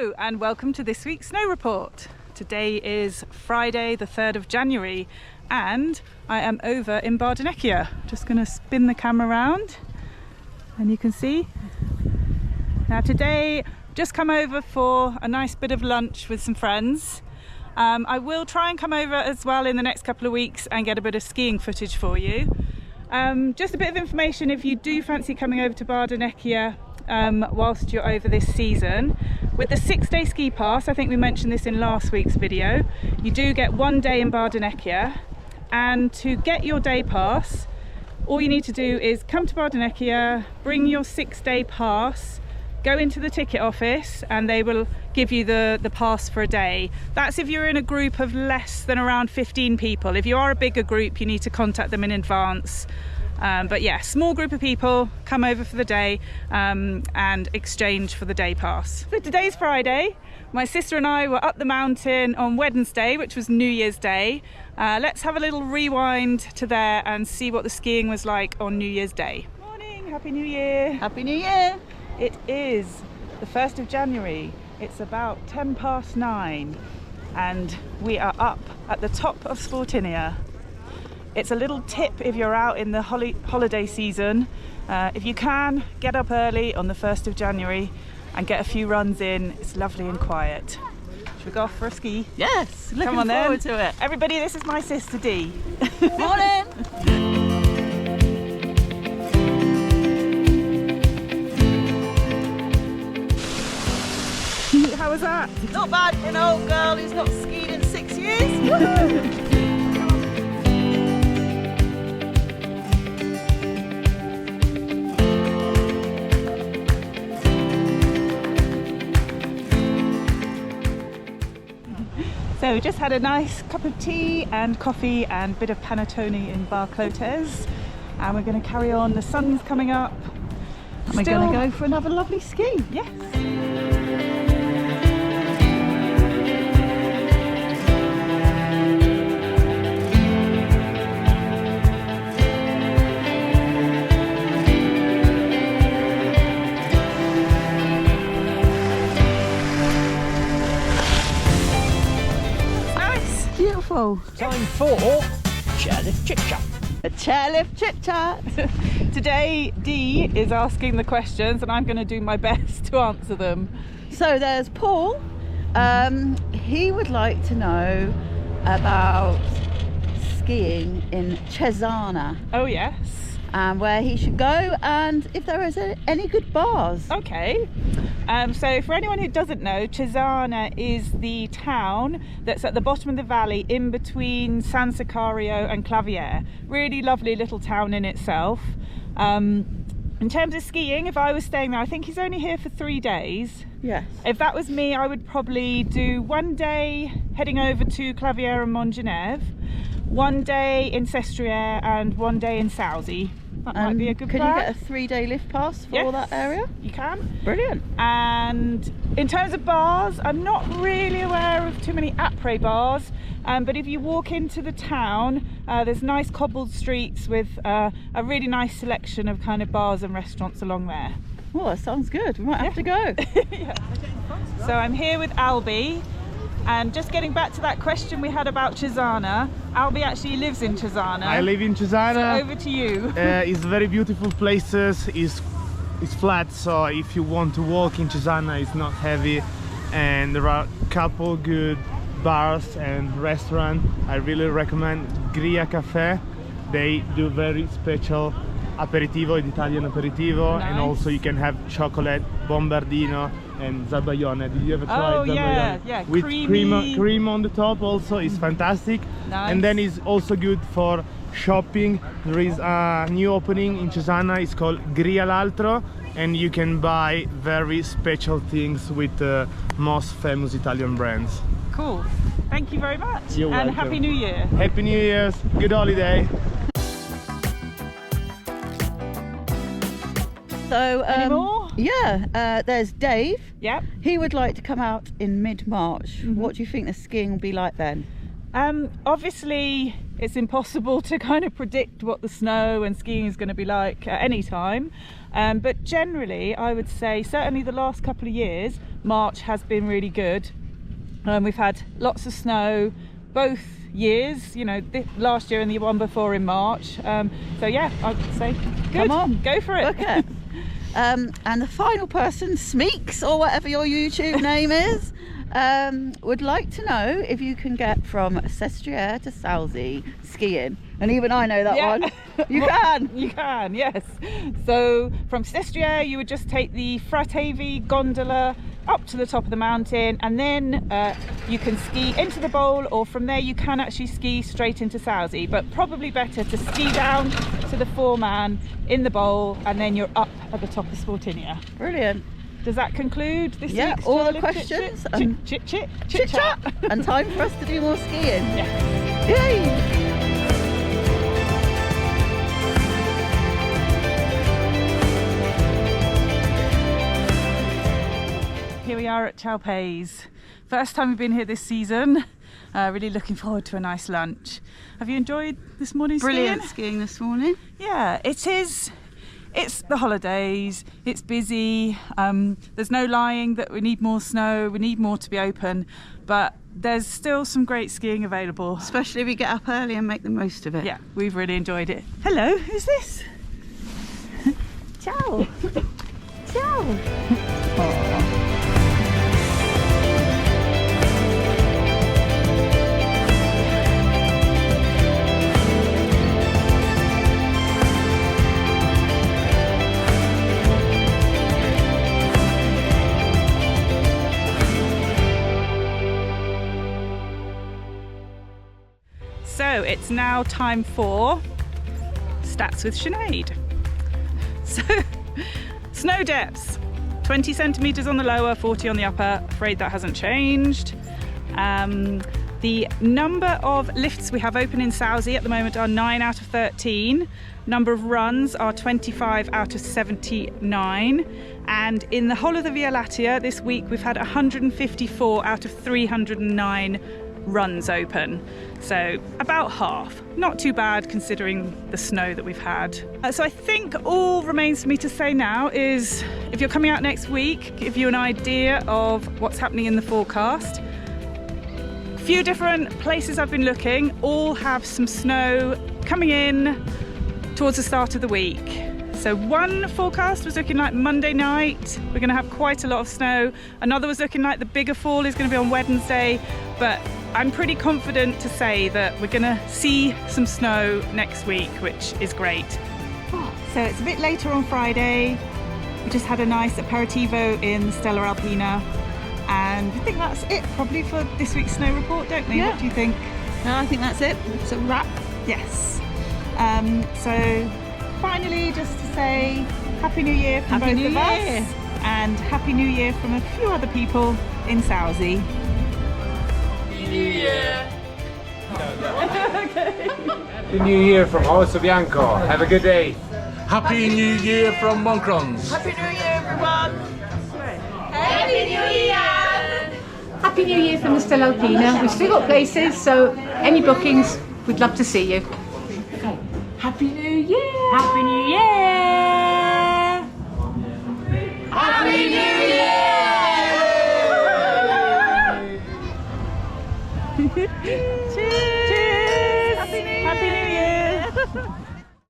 Hello and welcome to this week's snow report. Today is Friday the 3rd of January and I am over in Bardonecchia. Just going to spin the camera around and you can see. Now today just come over for a nice bit of lunch with some friends. I will try and come over as well in the next couple of weeks and get a bit of skiing footage for you. Just a bit of information if you do fancy coming over to Bardonecchia whilst you're over this season. With the 6-day ski pass, I think we mentioned this in last week's video, you do get 1 day in Bardonecchia, and to get your day pass all you need to do is come to Bardonecchia, bring your 6-day pass, go into the ticket office and they will give you the pass for a day. That's if you're in a group of less than around 15 people. If you are a bigger group you need to contact them in advance. But yeah, small group of people come over for the day and exchange for the day pass. So today's Friday. My sister and I were up the mountain on Wednesday, which was New Year's Day. Let's have a little rewind to there and see what the skiing was like on New Year's Day. Morning, Happy New Year. Happy New Year. It is the 1st of January. It's about 9:10 and we are up at the top of Sportinia. It's a little tip if you're out in the holiday season. If you can, get up early on the 1st of January and get a few runs in. It's lovely and quiet. Should we go off for a ski? Yes, looking Come on forward then. to it. Everybody, this is my sister Dee. Morning. How was that? Not bad for an old girl who's not skied in 6 years. So we just had a nice cup of tea and coffee and a bit of panettone in Bar Clotes, and we're going to carry on. The sun's coming up And we're going to go for another lovely ski. Yes. Beautiful. Time for Chairlift chitchat. A chairlift chit-chat. Today Dee is asking the questions and I'm going to do my best to answer them. So there's Paul. He would like to know about skiing in Cesana Oh yes. and where he should go and if there is any good bars. Okay, so for anyone who doesn't know, Cesana is the town that's at the bottom of the valley in between San Sicario and Claviere. Really lovely little town in itself. In terms of skiing, if I was staying there, I think he's only here for 3 days. Yes. If that was me, I would probably do 1 day heading over to Claviere and Montgenèvre, 1 day in Sestriere and 1 day in Sauze. That might be a good Can plan. you get a 3-day lift pass for Yes, that area? You can. Brilliant. And in terms of bars, I'm not really aware of too many après bars, but if you walk into the town, there's nice cobbled streets with a really nice selection of kind of bars and restaurants along there. Well, that sounds good. We might have to go. Yeah. So I'm here with Albie, and just getting back to that question we had about Cesana, Albie actually lives in Cesana. I live in Cesana. So over to you. It's very beautiful places. It's flat, so if you want to walk in Cesana, it's not heavy, and there are a couple good bars and restaurants. I really recommend Gria Cafe. They do very special aperitivo, Italian aperitivo, Nice. and also you can have chocolate, bombardino and zabaione. Did you ever try Oh, zabaione? yeah, With creamy. cream on the top also is fantastic. Nice. And then it's also good for shopping. There is a new opening in Cesana, it's called Gria l'Altro, and you can buy very special things with the most famous Italian brands. Cool. Thank you very much. You're and welcome. Happy New Year. Happy New Year's, good holiday. So, Any more? Yeah, there's Dave. Yep. He would like to come out in mid-March. What do you think the skiing will be like then? Obviously it's impossible to kind of predict what the snow and skiing is going to be like at any time. But generally, I would say certainly the last couple of years, March has been really good. We've had lots of snow both years, you know, last year and the one before in March. So yeah, I'd say good. Come on, go for it. Okay. And the final person, Smeeks, or whatever your YouTube name is, would like to know if you can get from Sestriere to Sauze skiing. And even I know that one. You can! You can, yes. So from Sestriere you would just take the Fratevi gondola up to the top of the mountain, and then you can ski into the bowl, or from there you can actually ski straight into Sauze, but probably better to ski down to the foreman in the bowl, and then you're up at the top of Sportinia. Brilliant. Does that conclude this week's all the Chairlift questions. chit chat. And time for us to do more skiing. Yeah. Yay! Here we are at Chairlift. First time we've been here this season. Really looking forward to a nice lunch. Have you enjoyed this morning's Brilliant skiing this morning. Yeah, it is. It's the holidays, it's busy, there's no lying that we need more snow, we need more to be open, but there's still some great skiing available. Especially if we get up early and make the most of it. Yeah, we've really enjoyed it. Hello, who's this? Ciao! Ciao! So it's now time for Stats with Sinead. So, snow depths, 20 centimetres on the lower, 40 on the upper. Afraid that hasn't changed. The number of lifts we have open in Sauze at the moment are 9 out of 13. Number of runs are 25 out of 79. And in the whole of the Via Lattea this week, we've had 154 out of 309 runs open, so about half. Not too bad considering the snow that we've had. So I think all remains for me to say now is, if you're coming out next week, give you an idea of what's happening in the forecast. A few different places I've been looking all have some snow coming in towards the start of the week. So one forecast was looking like Monday night, we're going to have quite a lot of snow. Another was looking like the bigger fall is going to be on Wednesday, but I'm pretty confident to say that we're going to see some snow next week, which is great. So it's a bit later on Friday. We just had a nice aperitivo in Stella Alpina, and I think that's it probably for this week's snow report, don't we? Yeah. What do you think? No, I think that's it. It's a wrap. Yes. So finally, just to say Happy New Year from Happy both New of Year. us, and Happy New Year from a few other people in Sauze. Happy New Year from Sauze Bianco. Have a good day. Happy New Year from Monkrons. Happy New Year, everyone! Happy New Year! Happy New Year from the Stella Alpina. We've still got places, so any bookings, we'd love to see you. Okay. Happy New Year! Happy New Year!